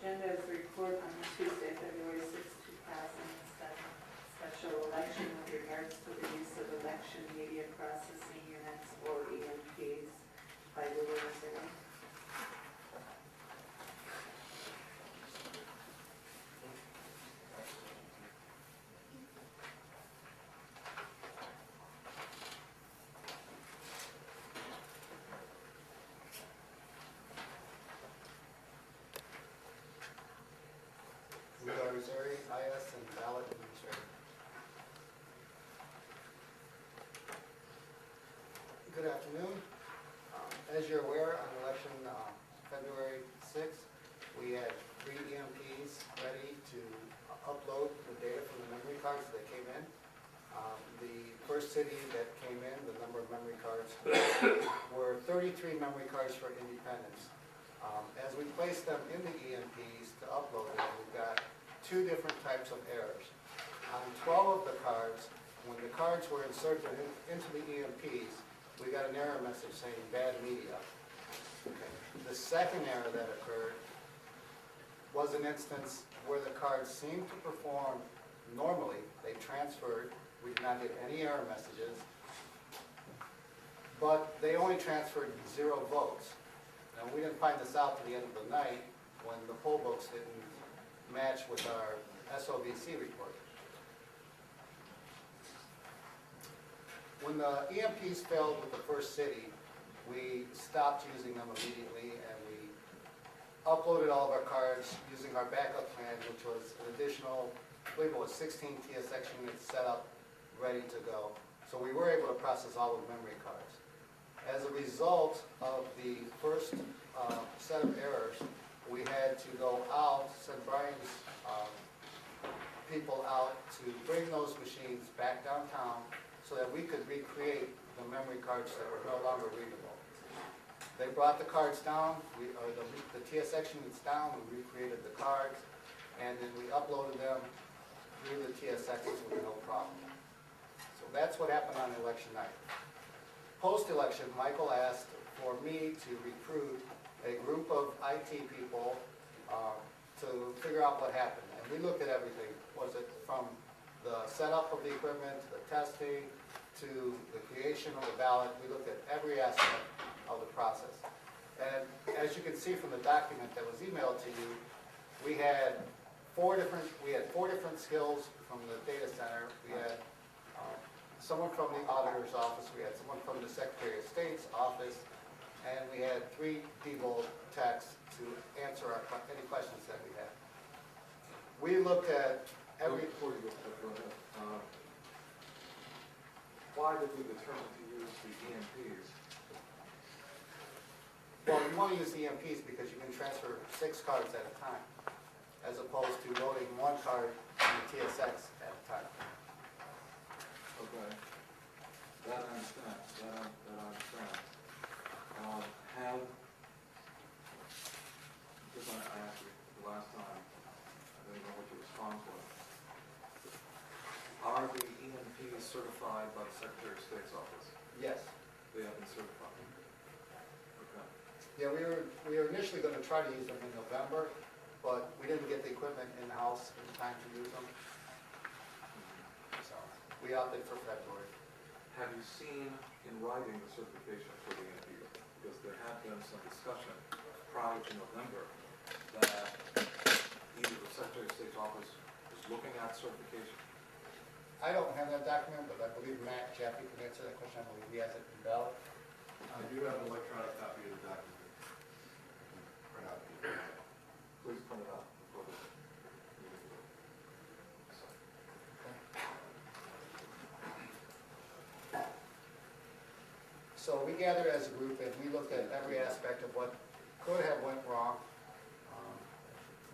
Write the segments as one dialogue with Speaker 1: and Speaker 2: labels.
Speaker 1: agenda is report on Tuesday, February 6, 2007, special election with regards to the use of election media processing units or EMPs by William City.
Speaker 2: Missouri, IS, and ballot administrator. Good afternoon. As you're aware, on election February 6th, we had 3 EMPs ready to upload the data from the memory cards that came in. The first city that came in, the number of memory cards were 33 memory cards for Independence. As we placed them in the EMPs to upload them, we've got 2 different types of errors. On 12 of the cards, when the cards were inserted into the EMPs, we got an error message saying bad media. Okay. The second error that occurred was an instance where the cards seemed to perform normally. They transferred. We did not get any error messages, but they only transferred 0 votes. Now, we didn't find this out to the end of the night when the poll books didn't match with our SOVC report. When the EMPs failed with the first city, we stopped using them immediately and we uploaded all of our cards using our backup plan, which was an additional, I believe it was 16 TSX units set up, ready to go. So we were able to process all of the memory cards. As a result of the first set of errors, we had to go out, send Brian's people out to bring those machines back downtown so that we could recreate the memory cards that were no longer readable. They brought the cards down, the TSX units down, we recreated the cards, and then we uploaded them through the TSXs with no problem. So that's what happened on election night. Post-election, Michael asked for me to recruit a group of IT people to figure out what happened. And we looked at everything. Was it from the setup of the equipment, to the testing, to the creation of the ballot? We looked at every aspect of the process. And as you can see from the document that was emailed to you, we had four different skills from the data center. We had someone from the auditor's office, we had someone from the Secretary of State's office, and we had 3 Diebold techs to answer any questions that we had. We looked at every...
Speaker 3: Before you go ahead, why did we determine to use the EMPs?
Speaker 2: Well, you want to use the EMPs because you can transfer 6 cards at a time, as opposed to loading 1 card in the TSX at a time.
Speaker 3: Okay, that I understand. Because I asked you the last time, I didn't know what your response was. Are the EMPs certified by the Secretary of State's office?
Speaker 2: Yes.
Speaker 3: They have been certified. Okay.
Speaker 2: Yeah, we were initially going to try to use them in November, but we didn't get the equipment in-house in time to use them. So we opted for February.
Speaker 3: Have you seen in writing the certification for the EMP? Because there had been some discussion prior to November that either the Secretary of State's office was looking at certification.
Speaker 2: I don't have that document, but I believe Matt Jaffe can answer that question. I believe he has it in ballot.
Speaker 4: I do have an electronic copy of the document. Print out.
Speaker 3: Please print it out.
Speaker 2: So we gathered as a group and we looked at every aspect of what could have went wrong.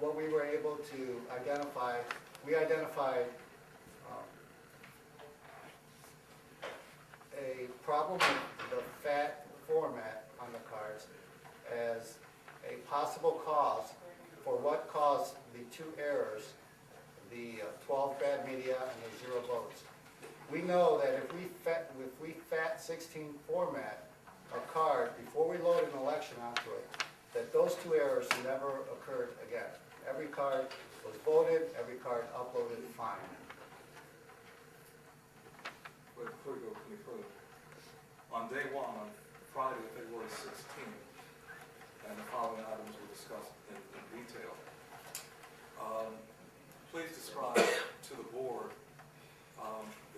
Speaker 2: What we were able to identify, we identified a problem with the FAT format on the cards as a possible cause for what caused the 2 errors, the 12 bad media and the 0 votes. We know that if we FAT16 format a card before we load an election onto it, that those 2 errors never occurred again, every card was voted, every card uploaded fine.
Speaker 3: But before we go any further, on day one, on Friday, February 16th, and the following items were discussed in detail. Please describe to the board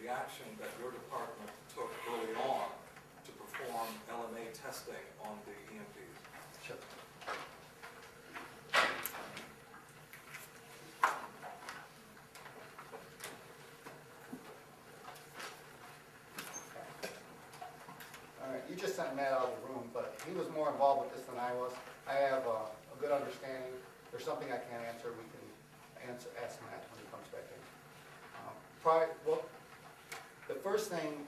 Speaker 3: the action that your department took early on to perform LMA testing on the EMPs.
Speaker 2: Sure. All right, you just sent Matt out of the room, but he was more involved with this than I was. I have a good understanding. If there's something I can't answer, we can ask Matt when he comes back in. Well, the first thing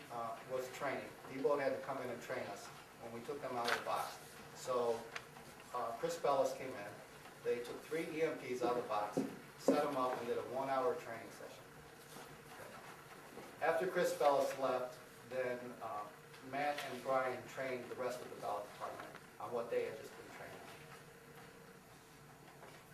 Speaker 2: was training. Diebold had to come in and train us when we took them out of the box. So Chris Bellis came in. They took 3 EMPs out of the box, set them up, and did a 1-hour training session. After Chris Bellis left, then Matt and Brian trained the rest of the ballot department on what they had just been trained on.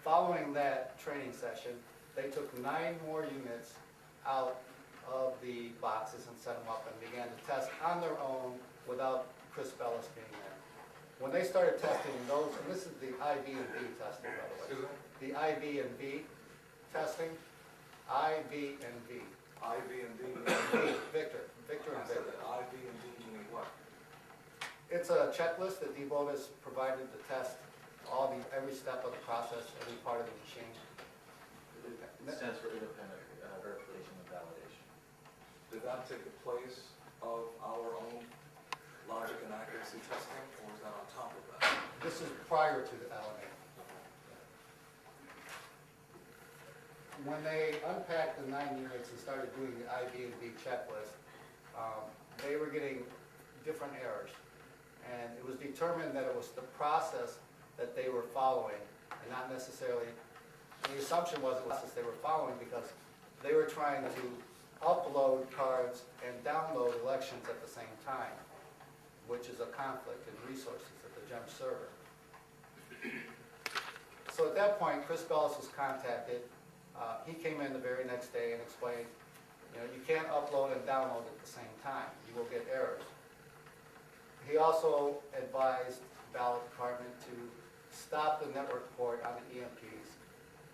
Speaker 2: Following that training session, they took 9 more units out of the boxes and set them up and began to test on their own without Chris Bellis being there. When they started testing those, and this is the IV and V testing, by the way.
Speaker 3: Excuse me?
Speaker 2: The IV and V testing, IV and V.
Speaker 3: IV and D.
Speaker 2: Victor and
Speaker 3: I said
Speaker 2: Victor.
Speaker 3: that IV and D meaning what?
Speaker 2: It's a checklist that Diebold has provided to test every step of the process, every part of the machine.
Speaker 5: It stands for independent verification and validation.
Speaker 3: Did that take the place of our own logic and accuracy testing, or was that on top of that?
Speaker 2: This is prior to the LMA. When they unpacked the 9 units and started doing the IV and V checklist, they were getting different errors. And it was determined that it was the process that they were following, and not necessarily, the assumption was it was the process they were following because they were trying to upload cards and download elections at the same time, which is a conflict in resources at the GEM server. So at that point, Chris Bellis was contacted. He came in the very next day and explained, you can't upload and download at the same time. You will get errors. He also advised the ballot department to stop the network port on the EMPs,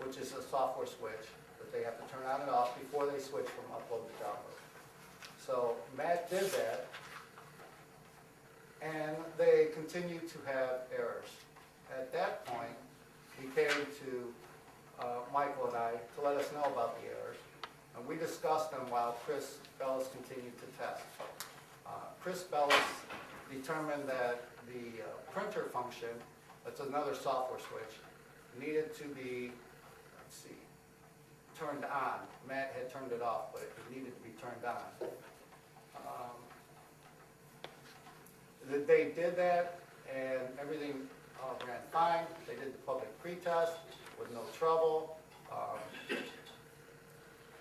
Speaker 2: which is a software switch that they have to turn on and off before they switch from upload to download. So Matt did that, and they continued to have errors. At that point, he came to Michael and I to let us know about the errors, and we discussed them while Chris Bellis continued to test. Chris Bellis determined that the printer function, that's another software switch, needed to be, turned on. Matt had turned it off, but it needed to be turned on. They did that, and everything ran fine. They did the public pretest with no trouble.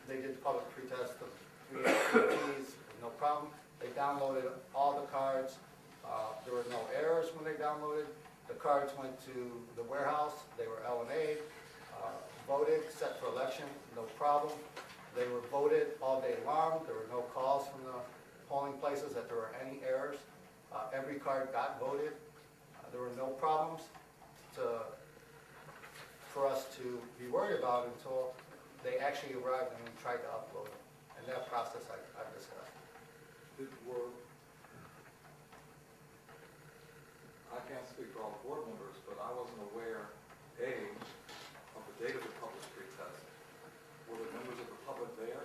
Speaker 2: They did the public pretest of 3 EMPs with no problem. They downloaded all the cards. There were no errors when they downloaded. The cards went to the warehouse. They were LNA'd, voted, set for election, no problem. They were voted all day long. There were no calls from the polling places that there were any errors. Every card got voted. There were no problems for us to be worried about until they actually arrived and we tried to upload them. And that process I've discussed.
Speaker 3: I can't speak for all the board members, but I wasn't aware, A, of the date of the public pretest. Were the members of the public there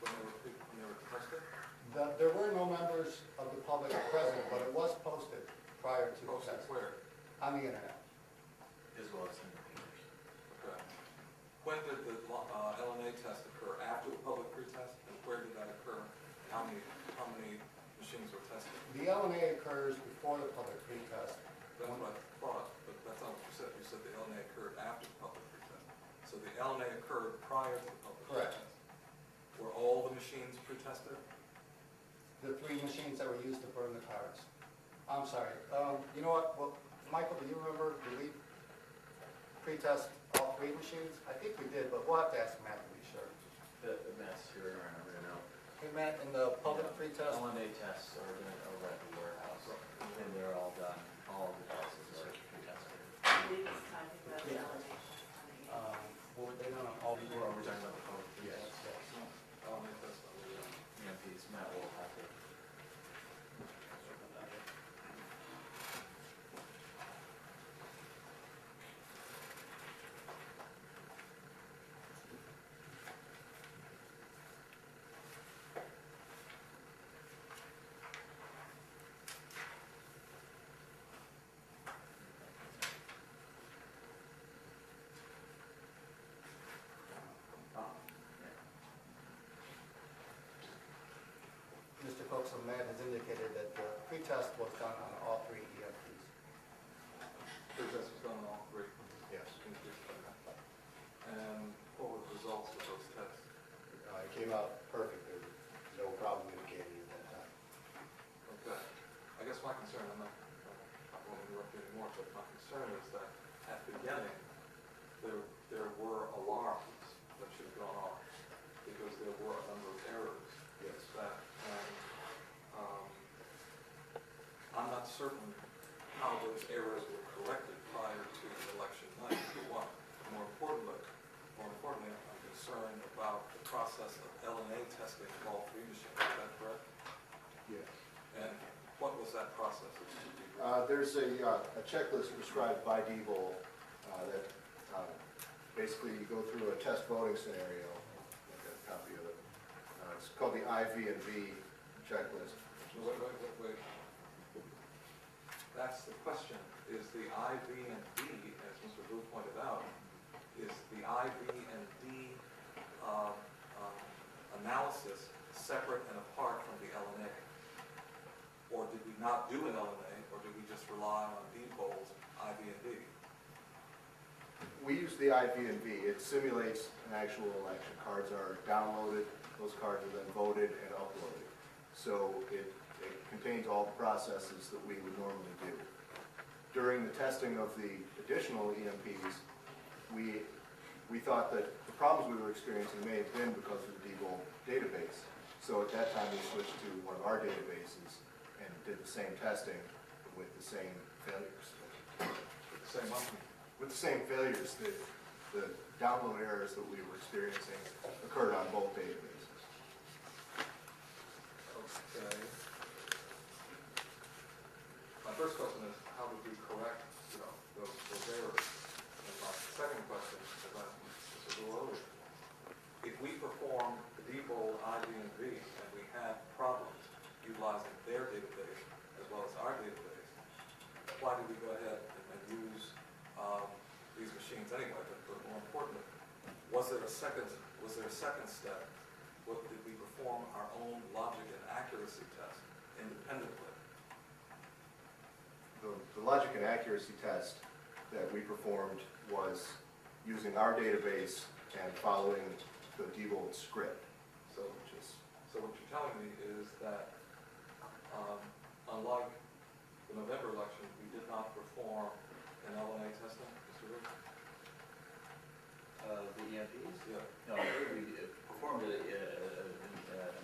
Speaker 3: when they were tested?
Speaker 2: There were no members of the public present, but it was posted prior to the
Speaker 3: Posted
Speaker 2: test
Speaker 3: where?
Speaker 2: on the internet.
Speaker 5: As well as in the papers.
Speaker 3: Okay. When did the LNA test occur? After the public pretest? And where did that occur? How many machines were tested?
Speaker 2: The LNA occurs before the public pretest.
Speaker 3: That's what I thought, but that's not what you said. You said the LNA occurred after the public pretest. So the LNA occurred prior to the public
Speaker 2: Correct.
Speaker 3: pretest. Were all the machines pretested?
Speaker 2: The 3 machines that were used to burn the cards. I'm sorry. You know what? Well, Michael, do you remember, did we pretest all 3 machines? I think we did, but we'll have to ask Matt to be sure.
Speaker 5: The mass here, I remember now.
Speaker 2: Hey, Matt, in the public pretest,
Speaker 5: LNA tests are done over at the warehouse, and they're all done, all of the devices are pre-tested.
Speaker 1: Lee was talking about the elevations on the
Speaker 2: what were they on all the?
Speaker 5: Or are we talking about the public
Speaker 2: Yes,
Speaker 5: pretest?
Speaker 2: yes.
Speaker 3: I'll make this,
Speaker 5: EMPs, Matt will have to.
Speaker 2: Mr. Cox, Matt has indicated that the pretest was done on all 3 EMPs.
Speaker 3: the test was done on all 3.
Speaker 2: Yes.
Speaker 3: And what were the results of those tests?
Speaker 6: It came out perfect, there was no problem indicated at that time.
Speaker 3: Okay. I guess my concern, I won't interrupt you anymore, but my concern is that at the beginning, there were alarms that should have gone off because there were a number of errors.
Speaker 6: Yes.
Speaker 3: That, I'm not certain how those errors were corrected prior to election night, for one. More importantly, I'm concerned about the process of LNA testing of all 3 machines. Is that correct?
Speaker 6: Yes.
Speaker 3: And what was that process?
Speaker 6: There's a checklist prescribed by Diebold that basically you go through a test voting scenario. I've got a copy of it. It's called the IV&V checklist.
Speaker 3: Wait. That's the question. Is the IV&D, as Mr. Blue pointed out, is the IV&D analysis separate and apart from the LNA? Or did we not do an LNA, or did we just rely on Diebold's IV&D?
Speaker 6: We use the IV&V. It simulates an actual election. Cards are downloaded, those cards are then voted and uploaded. So it contains all the processes that we would normally do. During the testing of the additional EMPs, we thought that the problems we were experiencing may have been because of the Diebold database. So at that time, we switched to one of our databases and did the same testing with the same failures.
Speaker 3: The same monthly?
Speaker 6: With the same failures, the download errors that we were experiencing occurred on both databases.
Speaker 3: Okay. My first question is, how did we correct, those errors? And my second question is about Mr. Blue. If we performed the Diebold IV&V and we had problems utilizing their database as well as our database, why did we go ahead and use these machines anyway? But more importantly, was there a second step? What, did we perform our own logic and accuracy test independently?
Speaker 6: The logic and accuracy test that we performed was using our database and following the Diebold script.
Speaker 3: So what you're telling me is that unlike the November election, we did not perform an LNA testing, Mr. Rick?
Speaker 5: The EMPs?
Speaker 3: Yeah.
Speaker 5: No, we performed an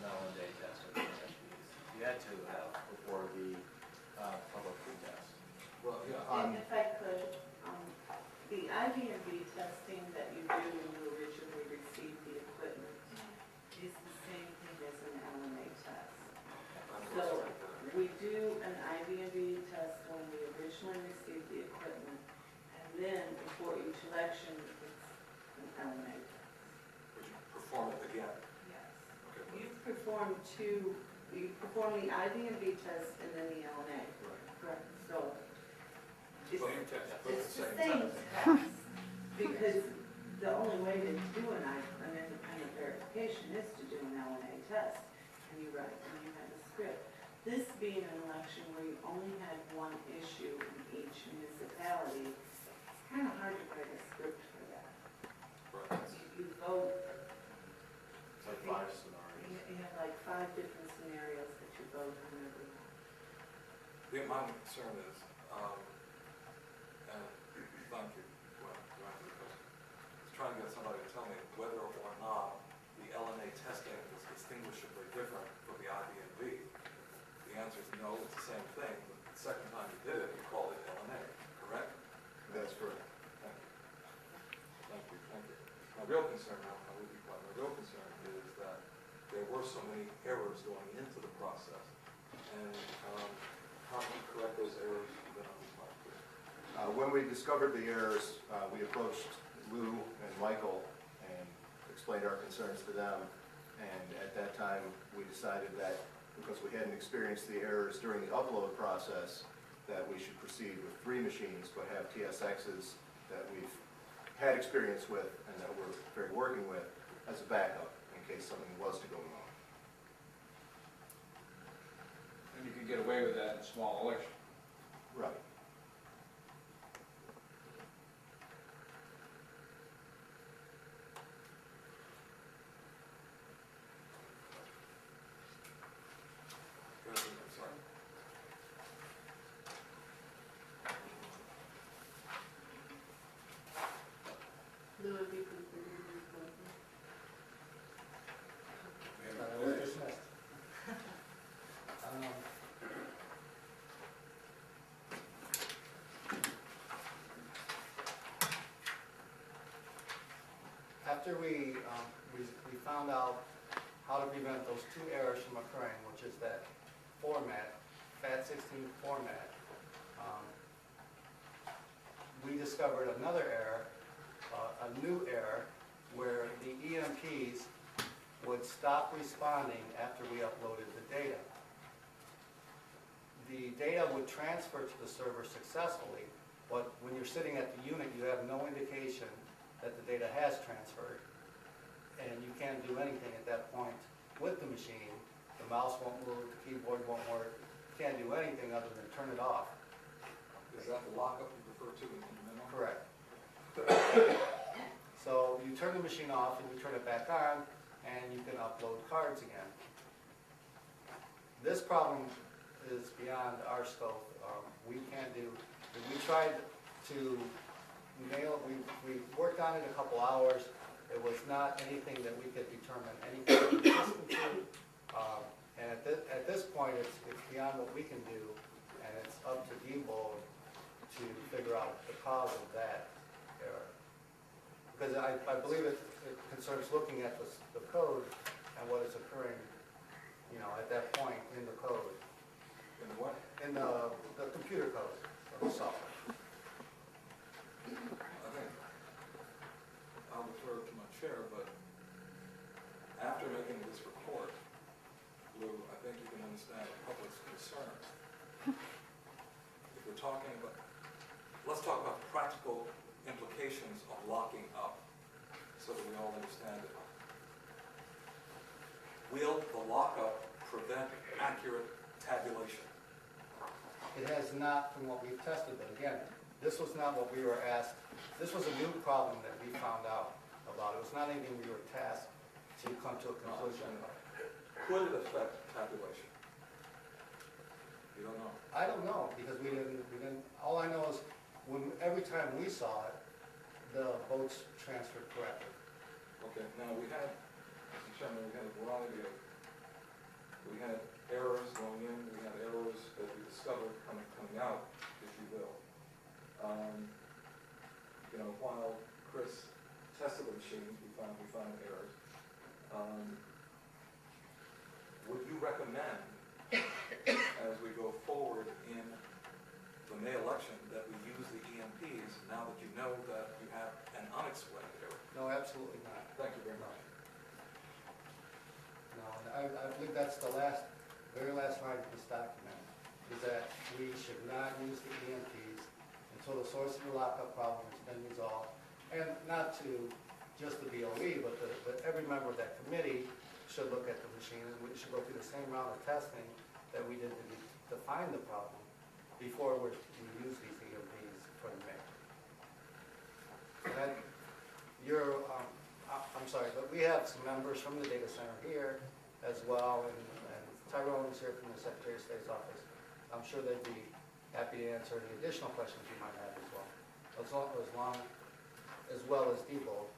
Speaker 5: LNA test of the EMPs. You had to have before the public pretest.
Speaker 3: Well, yeah.
Speaker 1: And if I could, the IV&V testing that you do when you originally receive the equipment is the same thing as an LMA test. So we do an IV&V test when we originally receive the equipment, and then before each election, it's an LMA test.
Speaker 3: Would you perform it again?
Speaker 1: Yes.
Speaker 3: Okay.
Speaker 1: You perform the IV&V test and then the LMA. Correct. So it's the same test, because the only way to do an independent verification is to do an LNA test, and you have a script. This being an election where you only had one issue in each municipality, it's kind of hard to write a script for that.
Speaker 3: Right.
Speaker 1: You vote,
Speaker 5: It's like 5 scenarios.
Speaker 1: you have like 5 different scenarios that you vote on every one.
Speaker 3: My concern is, and thank you, go ahead, go ahead with the question. whether or not the LNA testing is distinguishably different from the IB&V. The answer is no, it's the same thing. But the second time you did it, you called it LNA, correct?
Speaker 6: That's correct.
Speaker 3: Thank you. Thank you, thank you. My real concern now, I will be quiet, my real concern is that there were so many errors going into the process. And how do you correct those errors that I'm required to?
Speaker 6: When we discovered the errors, we approached Lou and Michael and explained our concerns to them. And at that time, we decided that because we hadn't experienced the errors during the upload process, that we should proceed with 3 machines, but have TSXs that we've had experience with and that we're very working with as a backup in case something was to go wrong.
Speaker 7: And you can get away with that in small elections.
Speaker 6: Right.
Speaker 3: Go ahead, I'm sorry.
Speaker 1: Lou, have you completed your vote?
Speaker 2: I was dismissed. After we found out how to prevent those 2 errors from occurring, which is that format, FAT16 format, we discovered another error, a new error, where the EMPs would stop responding after we uploaded the data. The data would transfer to the server successfully, but when you're sitting at the unit, you have no indication that the data has transferred, and you can't do anything at that point with the machine. The mouse won't move, the keyboard won't work, you can't do anything other than turn it off.
Speaker 3: Is that the lockup you refer to in the memo?
Speaker 2: Correct. So you turn the machine off and you turn it back on, and you can upload cards again. This problem is beyond our scope. We can't do, we tried to nail, we worked on it a couple hours. It was not anything that we could determine any kind of consistency. And at this point, it's beyond what we can do, and it's up to Diebold to figure out the cause of that error. Because I believe it concerns looking at the code and what is occurring, at that point in the code.
Speaker 3: In what?
Speaker 2: In the computer code of the software.
Speaker 3: I think I'll refer to my chair, but after making this report, Lou, I think you can understand the public's concerns. If we're talking about, let's talk about the practical implications of locking up so that we all understand it. Will the lockup prevent accurate tabulation?
Speaker 2: It has not from what we've tested, but again, this was not what we were asked. This was a new problem that we found out about. It was not anything we were tasked to come to a conclusion about.
Speaker 3: Could it affect tabulation? You don't know.
Speaker 2: I don't know, because we didn't, all I know is every time we saw it, the votes transferred correctly.
Speaker 3: Okay, now we had, Mr. Chairman, we had a variety of, we had errors going in, we had errors that we discovered coming out, if you will. While Chris tested the machines, we found errors. Would you recommend, as we go forward in the May election, that we use the EMPs now that you know that you have an unexplained error?
Speaker 2: No, absolutely not.
Speaker 3: Thank you very much.
Speaker 2: No, and I believe that's the very last line of this document, is that we should not use the EMPs until the source of the lockup problem has been resolved. And not to just the BOE, but every member of that committee should look at the machine, and we should go through the same round of testing that we did to find the problem before we use these EMPs for the May. And I'm sorry, but we have some members from the data center here as well, and Tyrone is here from the Secretary of State's office. I'm sure they'd be happy to answer any additional questions you might have as well, as well as Diebold.